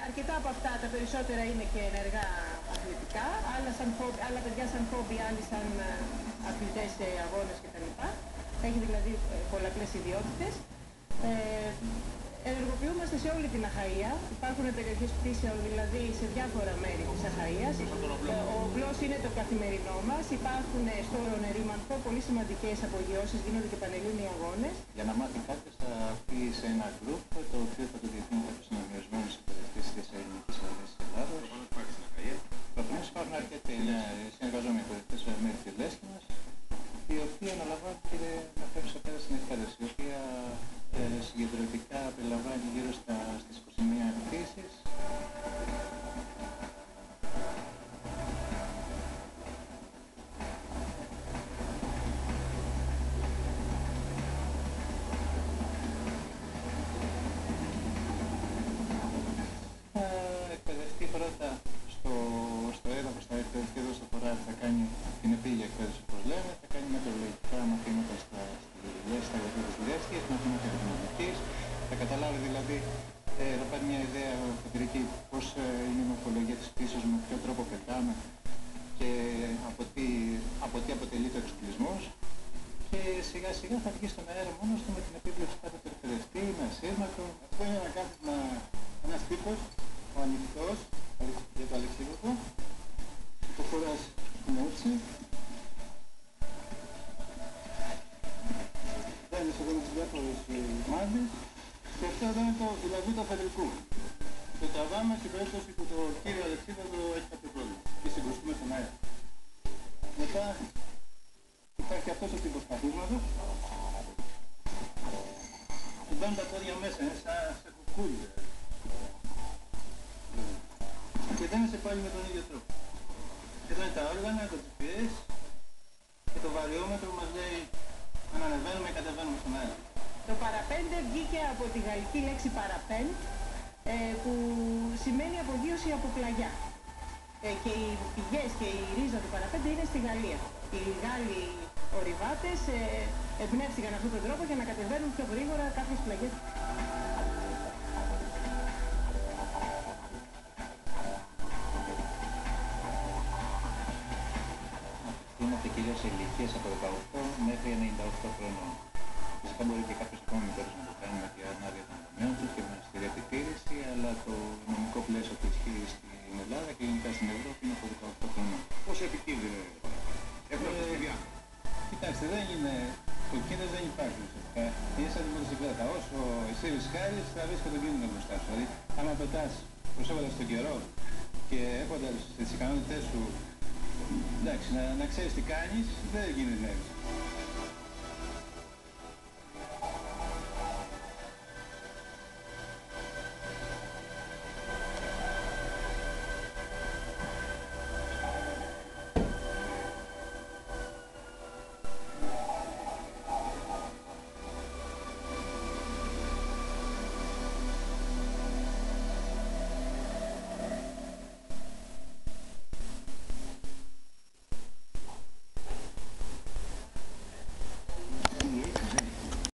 αρκετά από αυτά, τα περισσότερα είναι και ενεργά αθλητικά, άλλα παιδιά σαν χόμπι, άλλοι σαν αθλητές σε αγώνες κτλ. Έχει δηλαδή πολλαπλές ιδιότητες. Ενεργοποιούμαστε σε όλη την Αχαΐα. Υπάρχουν περιοχές πτήσεων δηλαδή σε διάφορα μέρη της Αχαΐας. Ο Γλός είναι το καθημερινό μας. Υπάρχουν στο Ερήμανθο πολύ σημαντικές απογειώσεις, γίνονται και πανελλήνιοι αγώνες. Για να μάθει κάποιος θα πει σε ένα γκρουπ το οποίο θα το διευθύνει κάποιος αναγνωρισμένος εκπαιδευτής της ελληνικής αγωνίας της Ελλάδος. Προφανώς υπάρχουν αρκετοί συνεργαζόμενοι εκπαιδευτές μέρη της λέσχης μας, οι οποίοι αναλαμβάνουν και να φέρουν σε πέρα στην εκπαίδευση, η οποία συγκεντρωτικά περιλαμβάνει γύρω στις 21 πτήσεις. Εκπαιδευτεί πρώτα στο έδαφος, θα εκπαιδευτεί εδώ στο χωράφι, θα κάνει την επίγεια εκπαίδευση όπως λέμε, θα κάνει μετεωρολογικά μαθήματα στα γραφεία της Διδέσκης, μαθήματα επιστημονικής, θα καταλάβει δηλαδή, θα πάρει μια ιδέα κεντρική πώς είναι η μορφολογία της πτήσης, με ποιο τρόπο πετάμε και από τι αποτελείται ο εξοπλισμός, και σιγά σιγά θα βγει στον αέρα μόνος του με την επίβλεψη κάθε του εκπαιδευτή, με ασύρματο. Αυτό είναι ένα κάθισμα, ένας τύπος, ο ανοιχτός, για το αλεξίδωτο, το χωράς στην έτσι. Παίρνεις εδώ με τις διάφορες μάζες και αυτό εδώ είναι το φυλαγή του αφεντρικού. Το τραβάμε στην περίπτωση που το κύριο αλεξίδωτο έχει κάποιο πρόβλημα και συγκρουστούμε στον αέρα. Μετά υπάρχει αυτός ο τύπος καθίσματος. Του μπαίνουν τα πόδια μέσα, είναι σαν κουκούλι. Και δένεσαι πάλι με τον ίδιο τρόπο. Εδώ είναι τα όργανα, το GPS και το βαριόμετρο μας λέει αν ανεβαίνουμε ή κατεβαίνουμε στον αέρα. Το παραπέντε βγήκε από τη γαλλική λέξη παραπέν, που σημαίνει απογείωση από πλαγιά. Και οι πηγές και η ρίζα του παραπέντε είναι στη Γαλλία. Οι Γάλλοι ορειβάτες εμπνεύστηκαν αυτόν τον τρόπο για να κατεβαίνουν πιο γρήγορα κάποιες πλαγιές. Είμαστε κυρίως σε ηλικίες από 18 μέχρι 98 χρονών. Φυσικά μπορεί και κάποιος ακόμα μικρός να το κάνει με την άδεια των γονέων του και με αυστηρή επιτήρηση, αλλά το νομικό πλαίσιο που ισχύει στην Ελλάδα και γενικά στην Ευρώπη είναι από 18 χρονών. Πόσο επικίνδυνο έχουν αυτά τα παιδιά? Κοιτάξτε, δεν είναι, το κίνδυνο δεν υπάρχει ουσιαστικά. Είναι σαν τη μοτοσυκλέτα. Όσο εσύ ρισκάρεις θα βρεις και τον κίνδυνο μπροστά σου. Δηλαδή, άμα πετάς προσέχοντας τον καιρό και έχοντας τις ικανότητές σου, εντάξει, να ξέρεις τι κάνεις, δεν κινδυνεύεις.